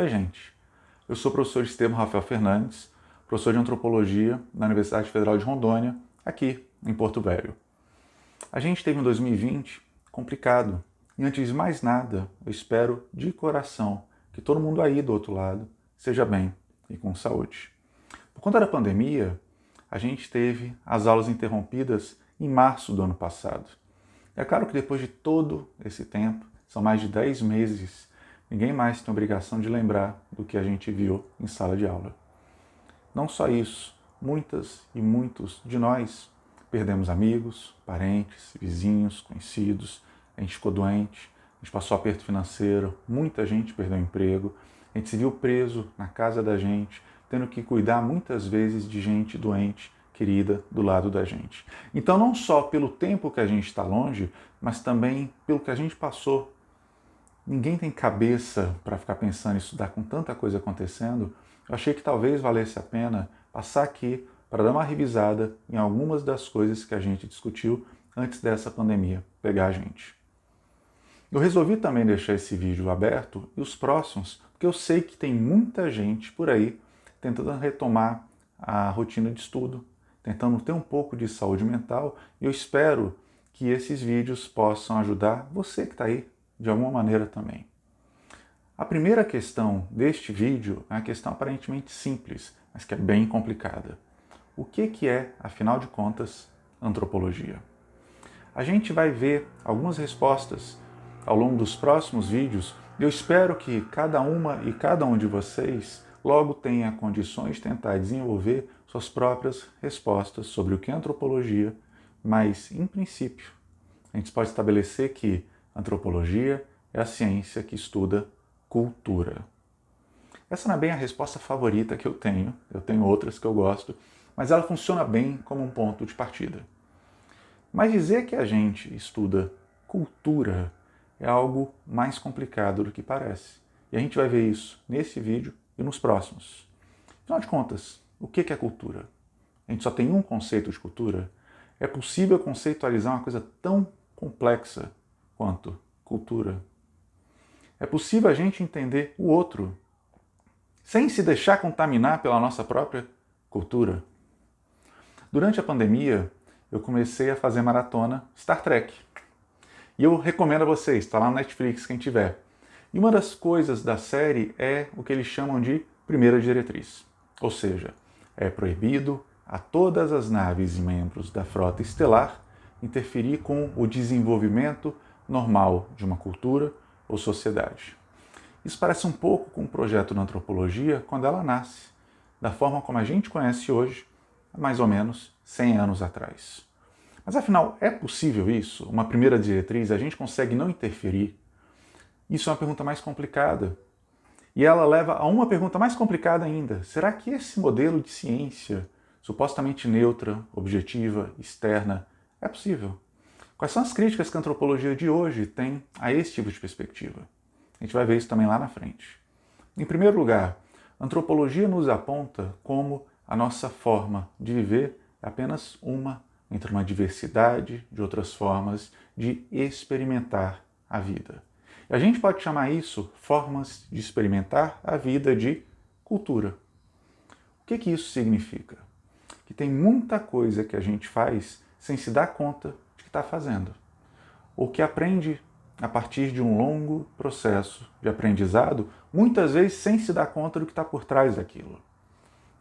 Oi, gente. Eu sou o professor Esteban Rafael Fernandes, professor de Antropologia na Universidade Federal de Rondônia, aqui em Porto Velho. A gente teve um 2020 complicado e, antes de mais nada, eu espero de coração que todo mundo aí do outro lado seja bem e com saúde. Por conta da pandemia, a gente teve as aulas interrompidas em março do ano passado. É claro que depois de todo esse tempo, são mais de 10 meses, ninguém mais tem obrigação de lembrar do que a gente viu em sala de aula. Não só isso, muitas e muitos de nós perdemos amigos, parentes, vizinhos, conhecidos, a gente ficou doente, a gente passou aperto financeiro, muita gente perdeu o emprego, a gente se viu preso na casa da gente, tendo que cuidar muitas vezes de gente doente, querida, do lado da gente. Então, não só pelo tempo que a gente está longe, mas também pelo que a gente passou. Ninguém tem cabeça para ficar pensando em estudar com tanta coisa acontecendo. Eu achei que talvez valesse a pena passar aqui para dar uma revisada em algumas das coisas que a gente discutiu antes dessa pandemia pegar a gente. Eu resolvi também deixar esse vídeo aberto e os próximos, porque eu sei que tem muita gente por aí tentando retomar a rotina de estudo, tentando ter um pouco de saúde mental, e eu espero que esses vídeos possam ajudar você que está aí de alguma maneira também. A primeira questão deste vídeo é uma questão aparentemente simples, mas que é bem complicada. O que é, afinal de contas, antropologia? A gente vai ver algumas respostas ao longo dos próximos vídeos e eu espero que cada uma e cada um de vocês logo tenha condições de tentar desenvolver suas próprias respostas sobre o que é antropologia, mas, em princípio, a gente pode estabelecer que antropologia é a ciência que estuda cultura. Essa não é bem a resposta favorita que eu tenho outras que eu gosto, mas ela funciona bem como um ponto de partida. Mas dizer que a gente estuda cultura é algo mais complicado do que parece. E a gente vai ver isso nesse vídeo e nos próximos. Afinal de contas, o que é cultura? A gente só tem um conceito de cultura? É possível conceitualizar uma coisa tão complexa quanto cultura? É possível a gente entender o outro sem se deixar contaminar pela nossa própria cultura? Durante a pandemia, eu comecei a fazer maratona Star Trek. E eu recomendo a vocês, está lá no Netflix, quem tiver. E uma das coisas da série é o que eles chamam de primeira diretriz. Ou seja, é proibido a todas as naves e membros da frota estelar interferir com o desenvolvimento normal de uma cultura ou sociedade. Isso parece um pouco com o projeto da antropologia quando ela nasce, da forma como a gente conhece hoje, há mais ou menos 100 anos atrás. Mas afinal, é possível isso? Uma primeira diretriz, a gente consegue não interferir? Isso é uma pergunta mais complicada. E ela leva a uma pergunta mais complicada ainda. Será que esse modelo de ciência, supostamente neutra, objetiva, externa, é possível? Quais são as críticas que a antropologia de hoje tem a esse tipo de perspectiva? A gente vai ver isso também lá na frente. Em primeiro lugar, a antropologia nos aponta como a nossa forma de viver é apenas uma entre uma diversidade de outras formas de experimentar a vida. E a gente pode chamar isso formas de experimentar a vida de cultura. O que isso significa? Que tem muita coisa que a gente faz sem se dar conta de que está fazendo, ou que aprende a partir de um longo processo de aprendizado, muitas vezes sem se dar conta do que está por trás daquilo.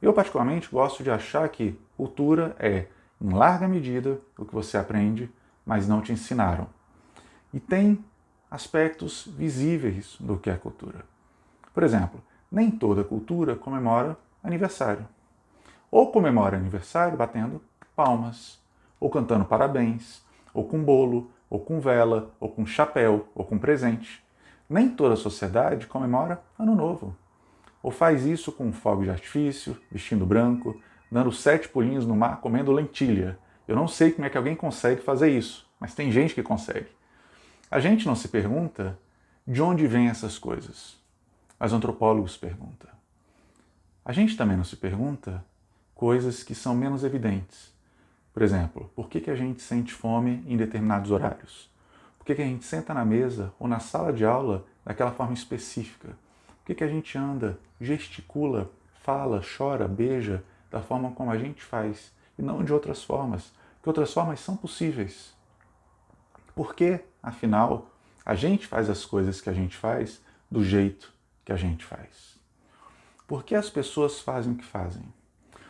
Eu, particularmente, gosto de achar que cultura é, em larga medida, o que você aprende, mas não te ensinaram. E tem aspectos visíveis do que é cultura. Por exemplo, nem toda cultura comemora aniversário. Ou comemora aniversário batendo palmas, ou cantando parabéns, ou com bolo, ou com vela, ou com chapéu, ou com presente. Nem toda sociedade comemora Ano Novo. Ou faz isso com fogo de artifício, vestindo branco, dando 7 pulinhos no mar, comendo lentilha. Eu não sei como é que alguém consegue fazer isso, mas tem gente que consegue. A gente não se pergunta de onde vêm essas coisas, mas antropólogos perguntam. A gente também não se pergunta coisas que são menos evidentes. Por exemplo, por que a gente sente fome em determinados horários? Por que a gente senta na mesa ou na sala de aula daquela forma específica? Por que a gente anda, gesticula, fala, chora, beija da forma como a gente faz e não de outras formas? Que outras formas são possíveis. Por que, afinal, a gente faz as coisas que a gente faz do jeito que a gente faz? Por que as pessoas fazem o que fazem?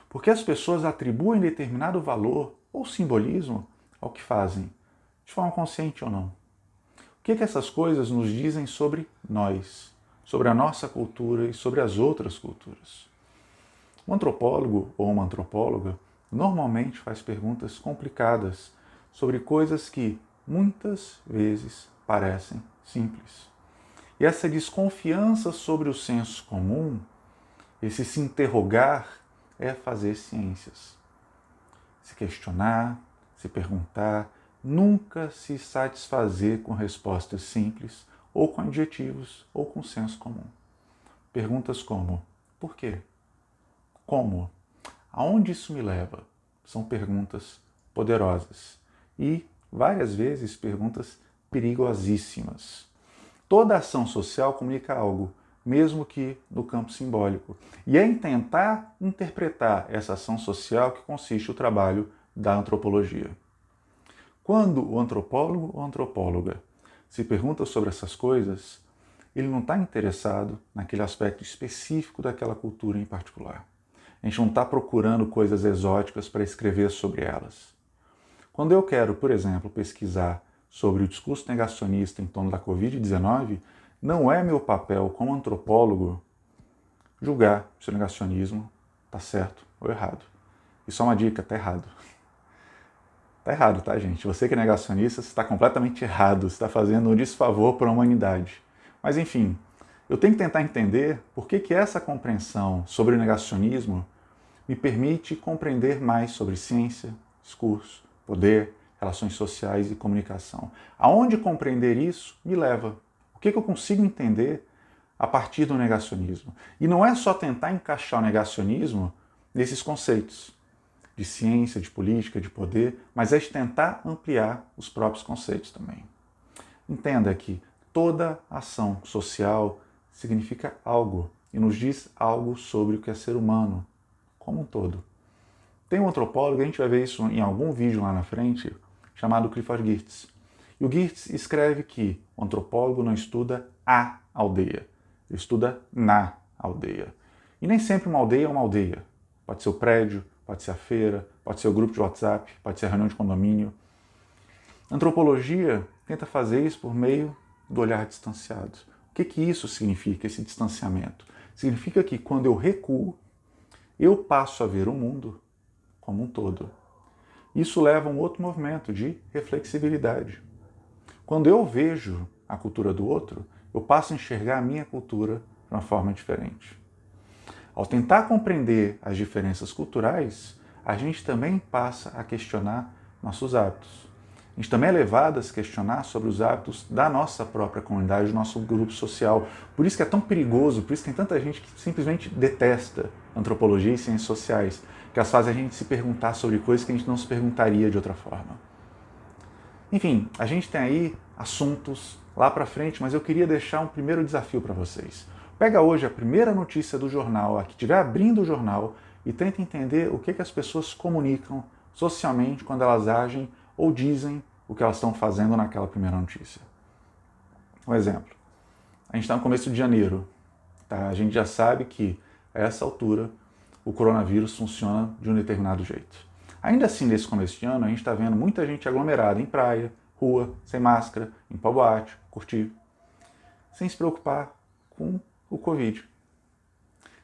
Por que as pessoas atribuem determinado valor ou simbolismo ao que fazem, de forma consciente ou não? O que essas coisas nos dizem sobre nós, sobre a nossa cultura e sobre as outras culturas? Um antropólogo ou uma antropóloga normalmente faz perguntas complicadas sobre coisas que muitas vezes parecem simples. E essa desconfiança sobre o senso comum, esse se interrogar, é fazer ciências. Se questionar, se perguntar, nunca se satisfazer com respostas simples, ou com adjetivos, ou com senso comum. Perguntas como: por quê? Como? Aonde isso me leva? São perguntas poderosas e, várias vezes, perguntas perigosíssimas. Toda ação social comunica algo, mesmo que no campo simbólico. E é em tentar interpretar essa ação social que consiste o trabalho da antropologia. Quando o antropólogo ou antropóloga se pergunta sobre essas coisas, ele não está interessado naquele aspecto específico daquela cultura em particular. A gente não está procurando coisas exóticas para escrever sobre elas. Quando eu quero, por exemplo, pesquisar sobre o discurso negacionista em torno da Covid-19, não é meu papel como antropólogo julgar se o negacionismo está certo ou errado. E só uma dica, está errado. Está errado, tá, gente? Você que é negacionista, você está completamente errado, você está fazendo um desfavor para a humanidade. Mas, enfim, eu tenho que tentar entender por que essa compreensão sobre o negacionismo me permite compreender mais sobre ciência, discurso, poder, relações sociais e comunicação. Aonde compreender isso me leva? O que eu consigo entender a partir do negacionismo? E não é só tentar encaixar o negacionismo nesses conceitos de ciência, de política, de poder, mas é de tentar ampliar os próprios conceitos também. Entenda que toda ação social significa algo e nos diz algo sobre o que é ser humano como um todo. Tem um antropólogo, a gente vai ver isso em algum vídeo lá na frente, chamado Clifford Geertz. E o Geertz escreve que o antropólogo não estuda a aldeia, ele estuda na aldeia. E nem sempre uma aldeia é uma aldeia. Pode ser o prédio, pode ser a feira, pode ser o grupo de WhatsApp, pode ser a reunião de condomínio. A antropologia tenta fazer isso por meio do olhar distanciado. O que isso significa, esse distanciamento? Significa que quando eu recuo, eu passo a ver o mundo como um todo. Isso leva a um outro movimento de reflexibilidade. Quando eu vejo a cultura do outro, eu passo a enxergar a minha cultura de uma forma diferente. Ao tentar compreender as diferenças culturais, a gente também passa a questionar nossos hábitos. A gente também é levado a se questionar sobre os hábitos da nossa própria comunidade, do nosso grupo social. Por isso que é tão perigoso, por isso que tem tanta gente que simplesmente detesta antropologia e ciências sociais, que elas fazem a gente se perguntar sobre coisas que a gente não se perguntaria de outra forma. Enfim, a gente tem aí assuntos lá para frente, mas eu queria deixar um primeiro desafio para vocês. Pega hoje a primeira notícia do jornal, a que estiver abrindo o jornal, e tenta entender o que as pessoas comunicam socialmente quando elas agem ou dizem o que elas estão fazendo naquela primeira notícia. Um exemplo. A gente está no começo de janeiro. Tá? A gente já sabe que, a essa altura, o coronavírus funciona de um determinado jeito. Ainda assim, nesse começo de ano, a gente está vendo muita gente aglomerada em praia, rua, sem máscara, em pau boate, curtir, sem se preocupar com o Covid.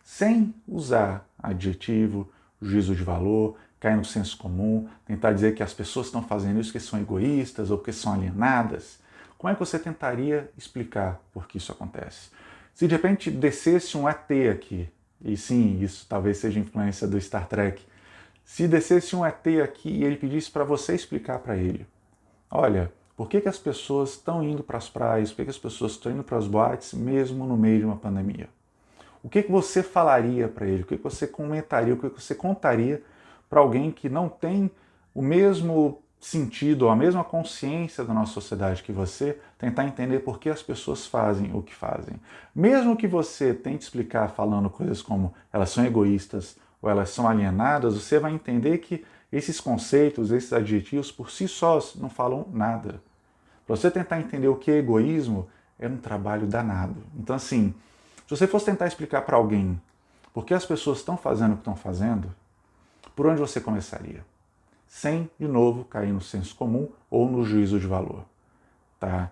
Sem usar adjetivo, juízo de valor, cair no senso comum, tentar dizer que as pessoas estão fazendo isso porque são egoístas ou porque são alienadas. Como é que você tentaria explicar por que isso acontece? Se de repente descesse um ET aqui, e sim, isso talvez seja influência do Star Trek, se descesse um ET aqui e ele pedisse para você explicar para ele, olha, por que as pessoas estão indo para as praias, por que as pessoas estão indo para as boates mesmo no meio de uma pandemia? O que você falaria para ele? O que você comentaria? O que você contaria para alguém que não tem o mesmo sentido ou a mesma consciência da nossa sociedade que você, tentar entender por que as pessoas fazem o que fazem. Mesmo que você tente explicar falando coisas como elas são egoístas ou elas são alienadas, você vai entender que esses conceitos, esses adjetivos por si sós não falam nada. Para você tentar entender o que é egoísmo, é um trabalho danado. Então, assim, se você fosse tentar explicar para alguém por que as pessoas estão fazendo o que estão fazendo, por onde você começaria? Sem, de novo, cair no senso comum ou no juízo de valor. Tá?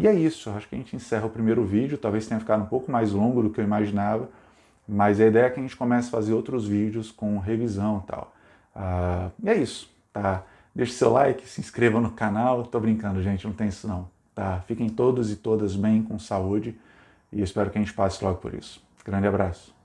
E é isso, acho que a gente encerra o primeiro vídeo, talvez tenha ficado um pouco mais longo do que eu imaginava, mas a ideia é que a gente comece a fazer outros vídeos com revisão e tal. E é isso, tá? Deixe seu like, se inscreva no canal, tô brincando, gente, não tem isso não. Tá? Fiquem todos e todas bem, com saúde, e espero que a gente passe logo por isso. Grande abraço.